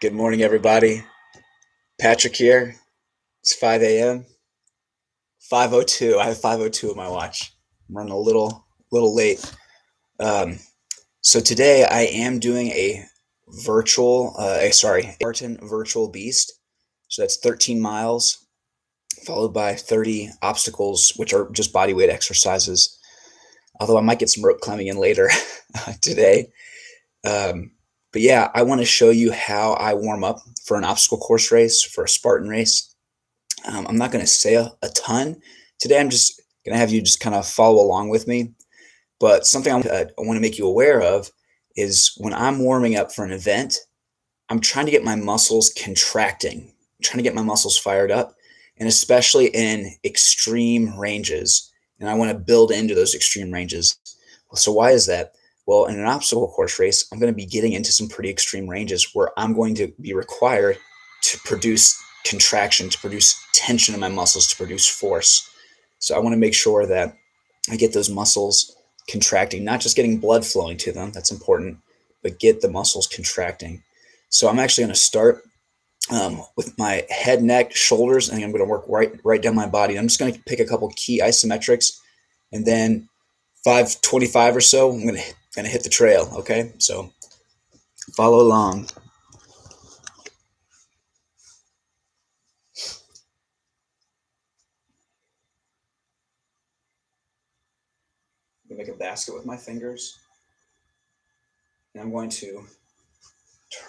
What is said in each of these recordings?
Good morning, everybody. Patrick here. It's 5 a.m. 5:02. I have 5:02 on my watch. I'm running a little late. Um, so today I am doing a Spartan virtual beast. So that's 13 miles followed by 30 obstacles, which are just body weight exercises. Although I might get some rope climbing in later today. Um, but yeah, I want to show you how I warm up for an obstacle course race, for a Spartan race. I'm not going to say a ton today. I'm just going to have you just kind of follow along with me. But something I want to make you aware of is when I'm warming up for an event, I'm trying to get my muscles contracting, I'm trying to get my muscles fired up, and especially in extreme ranges. And I want to build into those extreme ranges. So why is that? Well, in an obstacle course race, I'm going to be getting into some pretty extreme ranges where I'm going to be required to produce contraction, to produce tension in my muscles, to produce force. So I want to make sure that I get those muscles contracting, not just getting blood flowing to them, that's important, but get the muscles contracting. So I'm actually going to start with my head, neck, shoulders, and I'm going to work right down my body. I'm just going to pick a couple key isometrics, and then 5:25 or so, I'm going to hit the trail. Okay, so follow along. I'm going to make a basket with my fingers, and I'm going to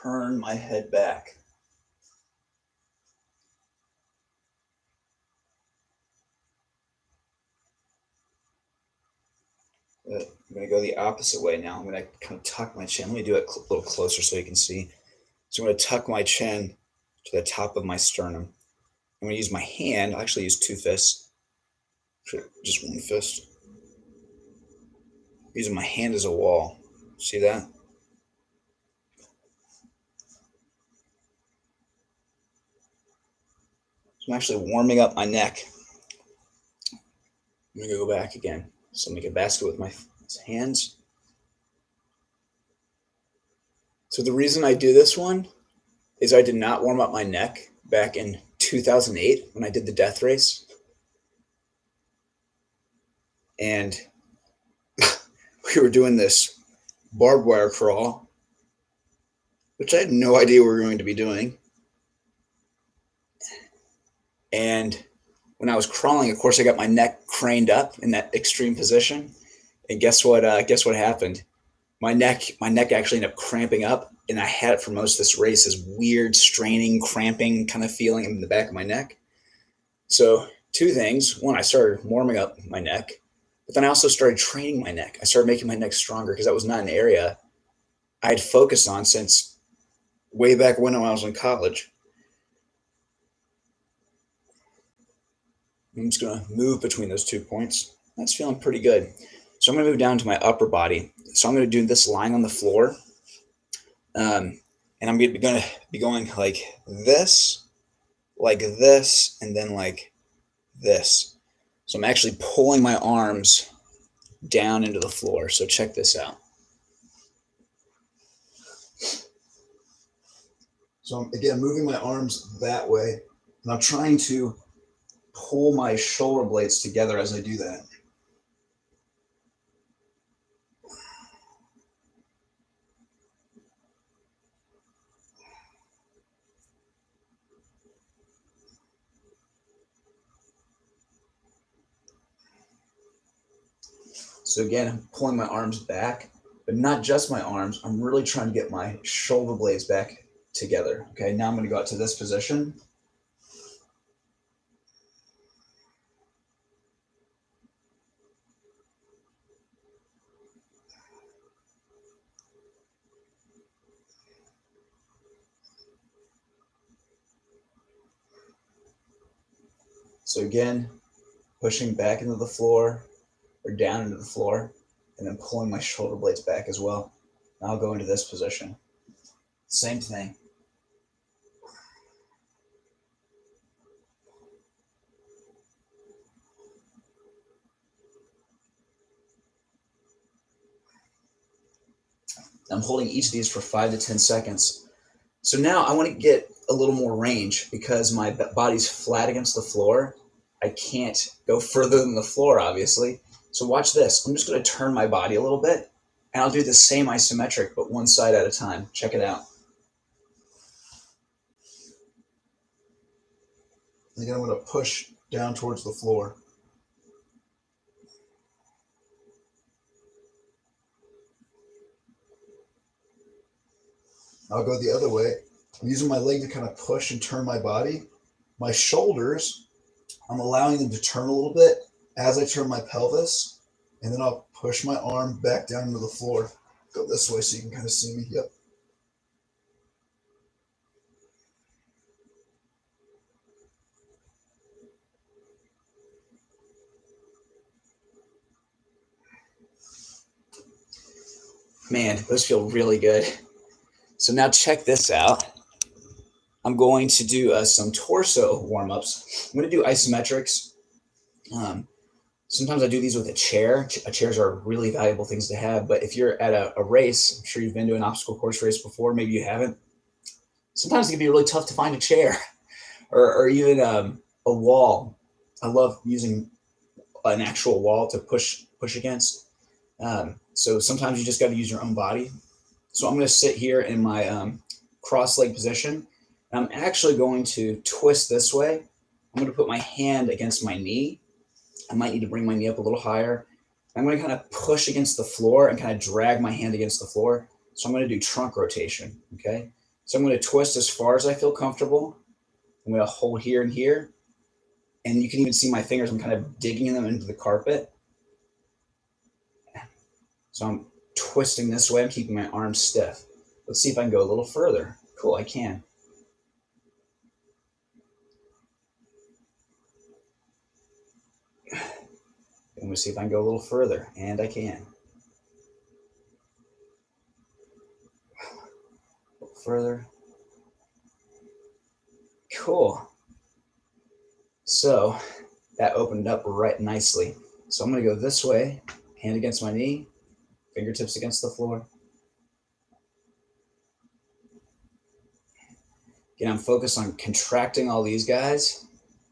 turn my head back. I'm going to go the opposite way now. I'm going to kind of tuck my chin. Let me do it a little closer so you can see. So I'm going to tuck my chin to the top of my sternum. I'm going to use my hand. I'll actually use two fists. Just one fist. Using my hand as a wall. See that? So I'm actually warming up my neck. I'm going to go back again. So make a basket with my hands. So the reason I do this one is I did not warm up my neck back in 2008 when I did the death race. And we were doing this barbed wire crawl, which I had no idea we were going to be doing. And when I was crawling, of course, I got my neck craned up in that extreme position. And guess what? Guess what happened? My neck actually ended up cramping up, and I had it for most of this race. This weird, straining, cramping kind of feeling in the back of my neck. So two things: one, I started warming up my neck, but then I also started training my neck. I started making my neck stronger because that was not an area I had focused on since way back when I was in college. I'm just going to move between those 2 points. That's feeling pretty good. So I'm going to move down to my upper body. So I'm going to do this lying on the floor. And I'm going to be going like this, and then like this. So I'm actually pulling my arms down into the floor. So check this out. So I'm, again, moving my arms that way, and I'm trying to pull my shoulder blades together as I do that. So again, I'm pulling my arms back, but not just my arms. I'm really trying to get my shoulder blades back together. Okay, now I'm going to go out to this position. So again, pushing back into the floor or down into the floor, and then pulling my shoulder blades back as well. Now I'll go into this position. Same thing. I'm holding each of these for 5 to 10 seconds So now I want to get a little more range because my body's flat against the floor. I can't go further than the floor, obviously. So watch this. I'm just going to turn my body a little bit, and I'll do the same isometric, but one side at a time. Check it out. Again, I'm going to push down towards the floor. I'll go the other way. I'm using my leg to kind of push and turn my body. My shoulders, I'm allowing them to turn a little bit as I turn my pelvis, and then I'll push my arm back down into the floor. Go this way so you can kind of see me. Yep. Man, those feel really good. So now check this out. I'm going to do some torso warm-ups. I'm going to do isometrics. Sometimes I do these with a chair. Chairs are really valuable things to have, but if you're at a race, I'm sure you've been to an obstacle course race before, maybe you haven't. Sometimes it can be really tough to find a chair or even a wall. I love using an actual wall to push against. So sometimes you just got to use your own body. So I'm going to sit here in my cross-leg position. I'm actually going to twist this way. I'm going to put my hand against my knee. I might need to bring my knee up a little higher. I'm going to kind of push against the floor and kind of drag my hand against the floor. So I'm going to do trunk rotation, okay? So I'm going to twist as far as I feel comfortable. I'm going to hold here and here. And you can even see my fingers. I'm kind of digging them into the carpet. So I'm twisting this way. I'm keeping my arms stiff. Let's see if I can go a little further. Cool, I can. I'm going to see if I can go a little further, and I can. A little further. Cool. So that opened up right nicely. So I'm going to go this way, hand against my knee, fingertips against the floor. Again, I'm focused on contracting all these guys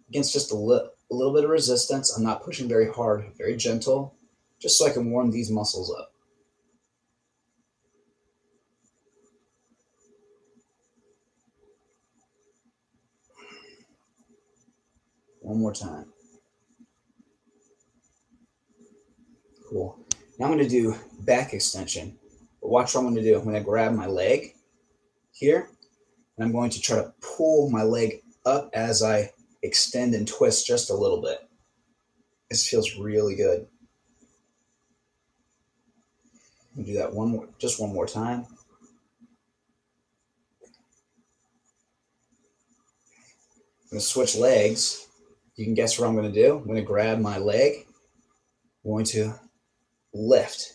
against just a little bit of resistance. I'm not pushing very hard, very gentle, just so I can warm these muscles up. One more time. Cool. Now I'm going to do back extension. But watch what I'm going to do. I'm going to grab my leg here, and I'm going to try to pull my leg up as I extend and twist just a little bit. This feels really good. I'm going to do that just one more time. I'm going to switch legs. You can guess what I'm going to do. I'm going to grab my leg. I'm going to lift,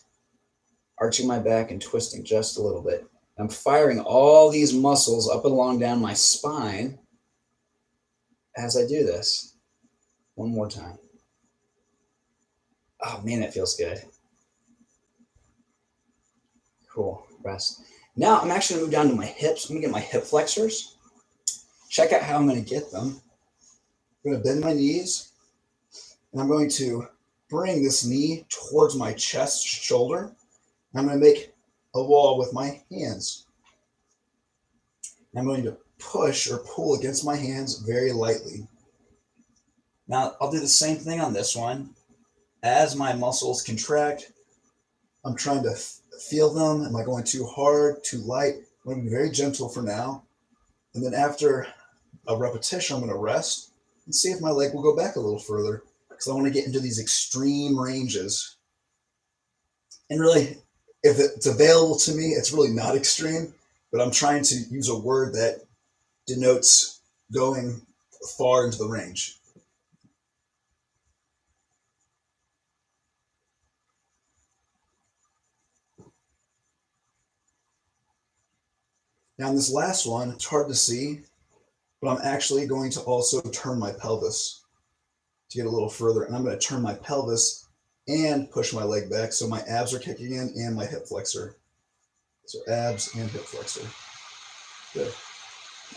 arching my back and twisting just a little bit. I'm firing all these muscles up and along down my spine as I do this. One more time. Oh man, that feels good. Cool, rest. Now I'm actually going to move down to my hips. I'm going to get my hip flexors. Check out how I'm going to get them. I'm going to bend my knees, and I'm going to bring this knee towards my chest, shoulder. I'm going to make a wall with my hands. I'm going to push or pull against my hands very lightly. Now I'll do the same thing on this one. As my muscles contract, I'm trying to feel them. Am I going too hard, too light? I'm going to be very gentle for now. And then after a repetition, I'm going to rest and see if my leg will go back a little further, because I want to get into these extreme ranges. And really, if it's available to me, it's really not extreme, but I'm trying to use a word that denotes going far into the range. Now in this last one, it's hard to see, but I'm actually going to also turn my pelvis to get a little further. And I'm going to turn my pelvis and push my leg back so my abs are kicking in and my hip flexor. So abs and hip flexor. Good.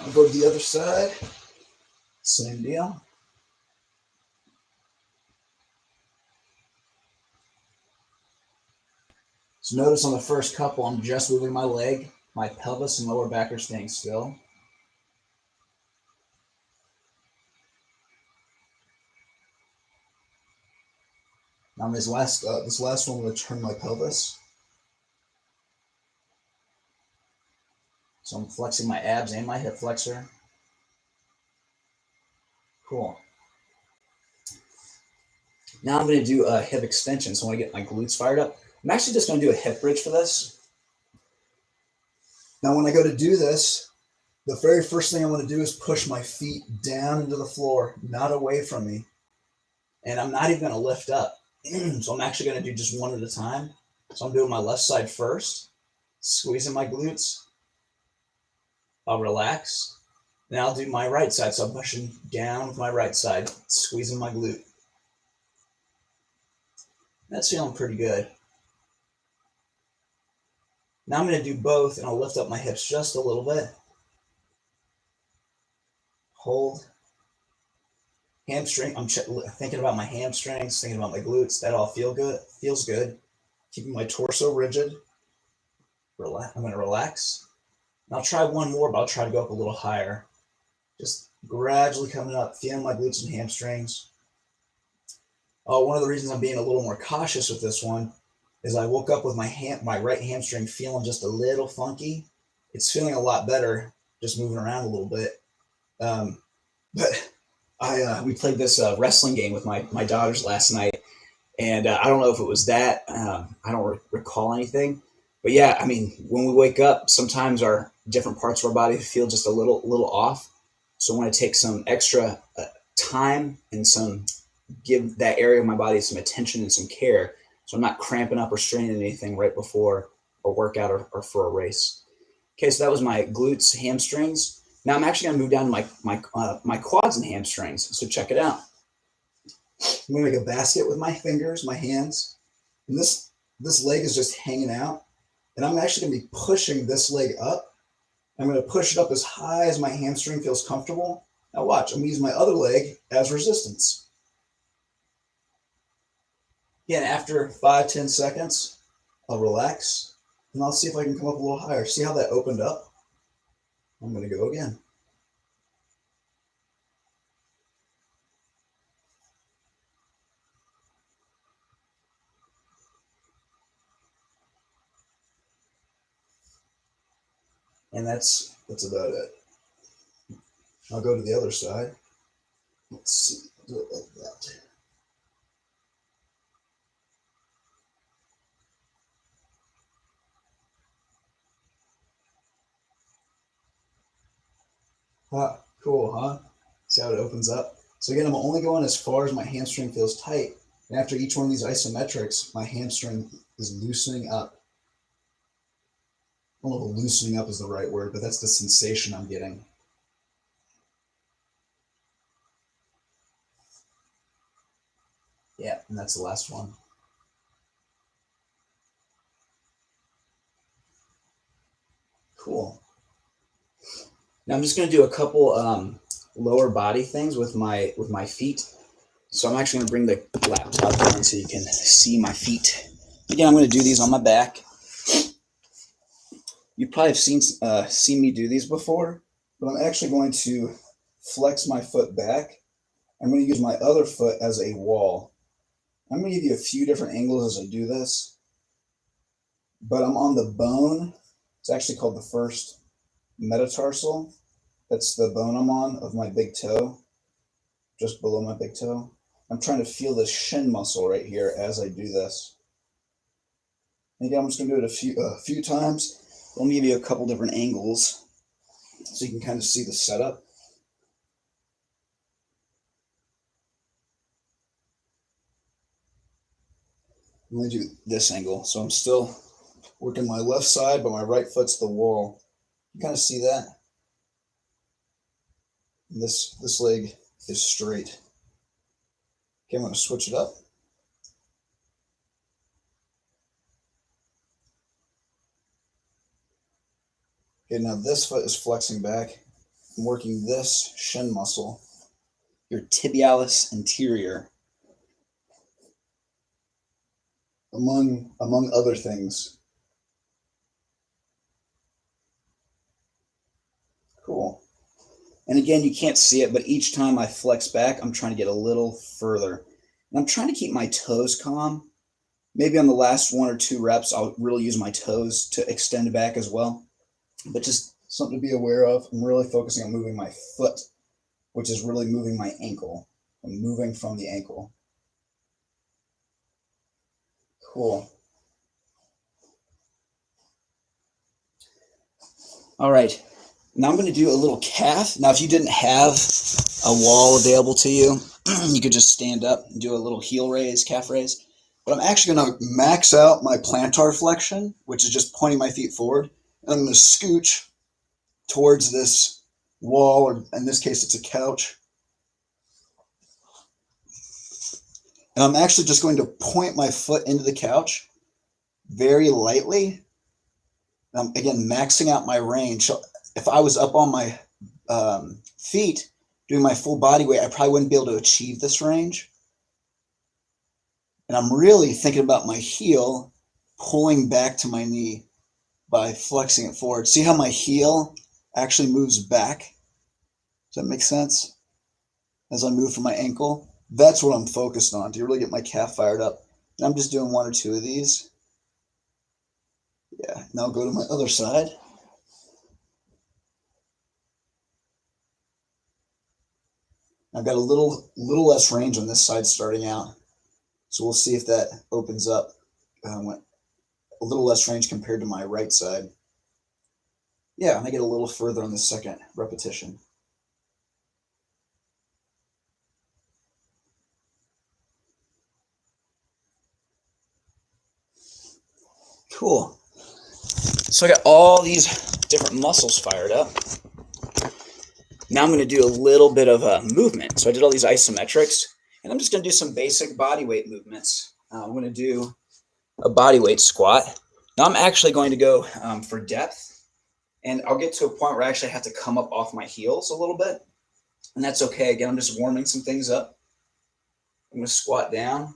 I'll go to the other side. Same deal. So notice on the first couple, I'm just moving my leg. My pelvis and lower back are staying still. Now this last one, I'm going to turn my pelvis. So I'm flexing my abs and my hip flexor. Cool. Now I'm going to do a hip extension. So I want to get my glutes fired up. I'm actually just going to do a hip bridge for this. Now when I go to do this, the very first thing I want to do is push my feet down into the floor, not away from me. And I'm not even going to lift up. So I'm actually going to do just one at a time. So I'm doing my left side first, squeezing my glutes. I'll relax. Then I'll do my right side. So I'm pushing down with my right side, squeezing my glute. That's feeling pretty good. Now I'm going to do both, and I'll lift up my hips just a little bit. Hold. Hamstring. I'm thinking about my hamstrings, thinking about my glutes. That all feels good. Keeping my torso rigid. I'm going to relax. And I'll try one more, but I'll try to go up a little higher. Just gradually coming up, feeling my glutes and hamstrings. One of the reasons I'm being a little more cautious with this one is I woke up with my right hamstring feeling just a little funky. It's feeling a lot better, just moving around a little bit. But we played this wrestling game with my daughters last night, and I don't know if it was that. I don't recall anything. But yeah, I mean, when we wake up, sometimes our different parts of our body feel just a little off. So I want to take some extra time and give that area of my body some attention and some care. So I'm not cramping up or straining anything right before a workout or for a race. Okay, so that was my glutes, hamstrings. Now I'm actually going to move down to my quads and hamstrings. So check it out. I'm going to make a basket with my fingers, my hands, and this leg is just hanging out. And I'm actually going to be pushing this leg up. I'm going to push it up as high as my hamstring feels comfortable. Now watch, I'm going to use my other leg as resistance. Again, after 5-10 seconds, I'll relax, and I'll see if I can come up a little higher. See how that opened up? I'm going to go again. And that's about it. I'll go to the other side. Let's see, do it like that. Cool, huh? See how it opens up? So again, I'm only going as far as my hamstring feels tight. And after each one of these isometrics, my hamstring is loosening up. I don't know if loosening up is the right word, but that's the sensation I'm getting. Yeah, and that's the last one. Cool. Now I'm just going to do a couple lower body things with my feet. So I'm actually going to bring the laptop down so you can see my feet. Again, I'm going to do these on my back. You probably have seen me do these before, but I'm actually going to flex my foot back. I'm going to use my other foot as a wall. I'm going to give you a few different angles as I do this, but I'm on the bone. It's actually called the first metatarsal. That's the bone I'm on of my big toe, just below my big toe. I'm trying to feel the shin muscle right here as I do this. And again, I'm just going to do it a few times. Let me give you a couple different angles so you can kind of see the setup. I'm going to do this angle. So I'm still working my left side, but my right foot's the wall. You kind of see that? And this leg is straight. Okay, I'm going to switch it up. Okay, now this foot is flexing back. I'm working this shin muscle, your tibialis anterior, among other things. Cool. And again, you can't see it, but each time I flex back, I'm trying to get a little further. And I'm trying to keep my toes calm. Maybe on the last 1 or 2 reps, I'll really use my toes to extend back as well. But just something to be aware of. I'm really focusing on moving my foot, which is really moving my ankle. I'm moving from the ankle. Cool. All right. Now I'm going to do a little calf. Now, if you didn't have a wall available to you, you could just stand up and do a little heel raise, calf raise. But I'm actually going to max out my plantar flexion, which is just pointing my feet forward. And I'm going to scooch towards this wall, or in this case, it's a couch. And I'm actually just going to point my foot into the couch very lightly. Again, maxing out my range. So if I was up on my feet doing my full body weight, I probably wouldn't be able to achieve this range. And I'm really thinking about my heel pulling back to my knee by flexing it forward. See how my heel actually moves back? Does that make sense? As I move from my ankle, that's what I'm focused on to really get my calf fired up. And I'm just doing 1 or 2 of these. Yeah, now I'll go to my other side. I've got a little less range on this side starting out. So we'll see if that opens up. A little less range compared to my right side. Yeah, and I get a little further on the second repetition. Cool. So I got all these different muscles fired up. Now I'm going to do a little bit of a movement. So I did all these isometrics, and I'm just going to do some basic body weight movements. I'm going to do a body weight squat. Now I'm actually going to go for depth, and I'll get to a point where I actually have to come up off my heels a little bit, and that's okay. Again, I'm just warming some things up. I'm going to squat down.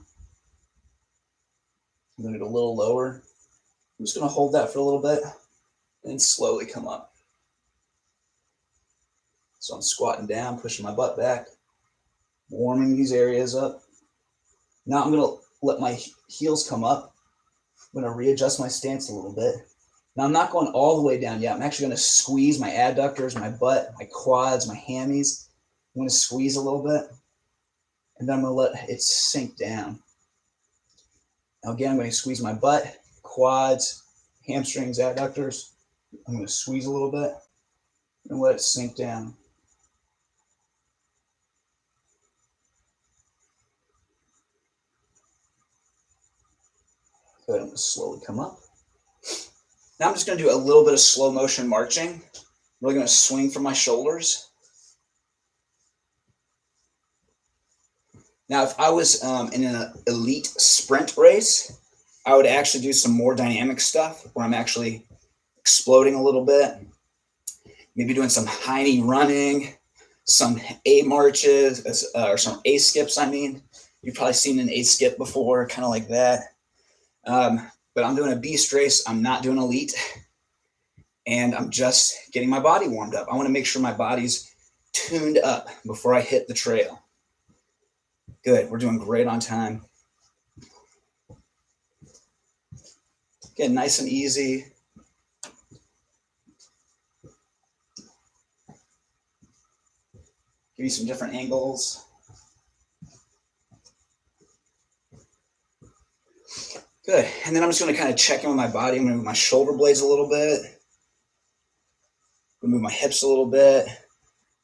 I'm going to go a little lower. I'm just going to hold that for a little bit and slowly come up. So I'm squatting down, pushing my butt back, warming these areas up. Now I'm going to let my heels come up. I'm going to readjust my stance a little bit. Now I'm not going all the way down yet. I'm actually going to squeeze my adductors, my butt, my quads, my hammies. I'm going to squeeze a little bit, and then I'm going to let it sink down. Now again, I'm going to squeeze my butt, quads, hamstrings, adductors. I'm going to squeeze a little bit and let it sink down. Good, I'm going to slowly come up. Now I'm just going to do a little bit of slow motion marching. I'm really going to swing from my shoulders. Now, if I was in an elite sprint race, I would actually do some more dynamic stuff where I'm actually exploding a little bit, maybe doing some high knee running, some A marches, or some A skips, I mean. You've probably seen an A skip before, kind of like that. But I'm doing a beast race. I'm not doing elite. And I'm just getting my body warmed up. I want to make sure my body's tuned up before I hit the trail. Good, we're doing great on time. Again, nice and easy. Give you some different angles. Good, and then I'm just going to kind of check in with my body. I'm going to move my shoulder blades a little bit. I'm going to move my hips a little bit.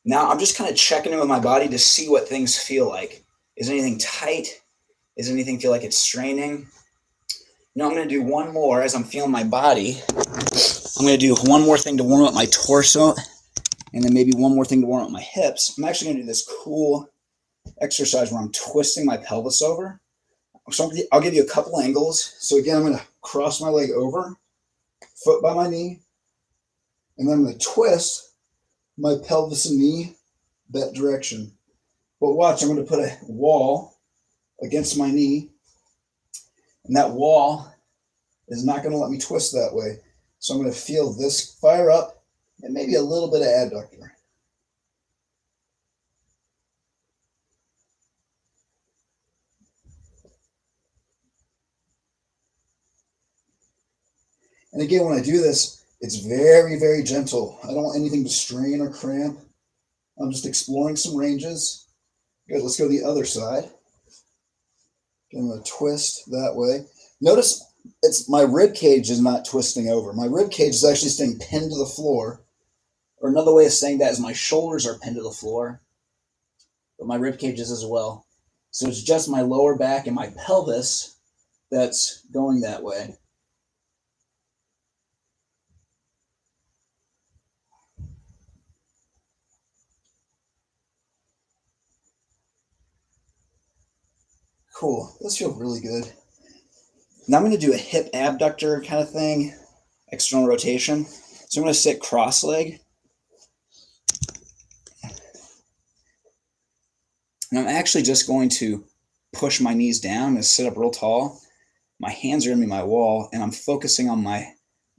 Now I'm just kind of checking in with my body to see what things feel like. Is anything tight? Does anything feel like it's straining? Now I'm going to do one more as I'm feeling my body. I'm going to do one more thing to warm up my torso, and then maybe one more thing to warm up my hips. I'm actually going to do this cool exercise where I'm twisting my pelvis over. So I'll give you a couple angles. So again, I'm going to cross my leg over, foot by my knee, and then I'm going to twist my pelvis and knee that direction. But watch, I'm going to put a wall against my knee, and that wall is not going to let me twist that way. So I'm going to feel this fire up and maybe a little bit of adductor. And again, when I do this, it's very, very gentle. I don't want anything to strain or cramp. I'm just exploring some ranges. Good, let's go the other side. I'm going to twist that way. Notice it's my rib cage is not twisting over. My rib cage is actually staying pinned to the floor. Or another way of saying that is my shoulders are pinned to the floor, but my rib cage is as well. So it's just my lower back and my pelvis that's going that way. Cool. Those feel really good. Now I'm going to do a hip abductor kind of thing, external rotation. So I'm going to sit cross-leg. And I'm actually just going to push my knees down and sit up real tall. My hands are going to be my wall, and I'm focusing on my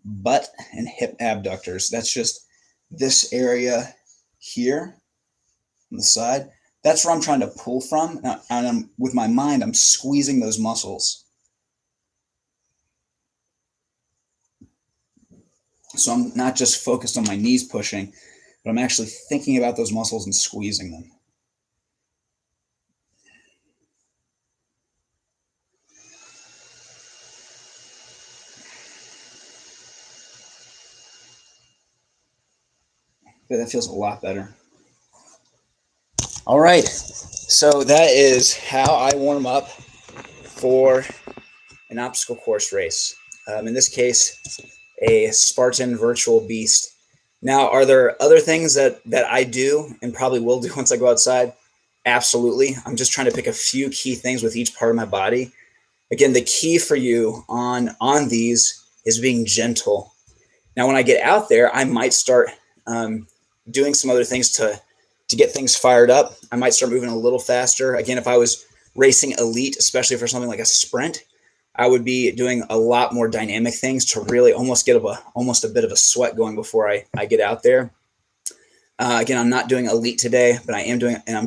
butt and hip abductors. That's just this area here on the side. That's where I'm trying to pull from. And with my mind, I'm squeezing those muscles. So I'm not just focused on my knees pushing, but I'm actually thinking about those muscles and squeezing them. Okay, that feels a lot better. All right, so that is how I warm up for an obstacle course race. In this case, a Spartan virtual beast. Now, are there other things that I do and probably will do once I go outside? Absolutely. I'm just trying to pick a few key things with each part of my body. Again, the key for you on these is being gentle. Now, when I get out there, I might start doing some other things to get things fired up. I might start moving a little faster. Again, if I was racing elite, especially for something like a sprint, I would be doing a lot more dynamic things to really almost get almost a bit of a sweat going before I get out there. Again, I'm not doing elite today, but I'm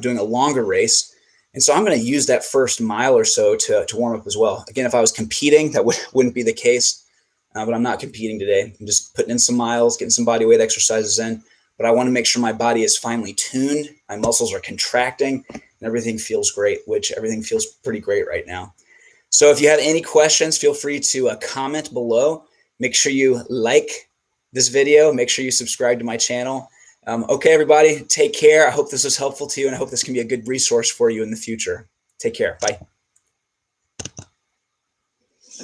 doing a longer race. And so I'm going to use that first mile or so to warm up as well. Again, if I was competing, that wouldn't be the case, but I'm not competing today. I'm just putting in some miles, getting some body weight exercises in, but I want to make sure my body is finely tuned, my muscles are contracting, and everything feels great, which everything feels pretty great right now. So if you have any questions, feel free to comment below. Make sure you like this video. Make sure you subscribe to my channel. Okay, everybody, take care. I hope this was helpful to you, and I hope this can be a good resource for you in the future. Take care. Bye.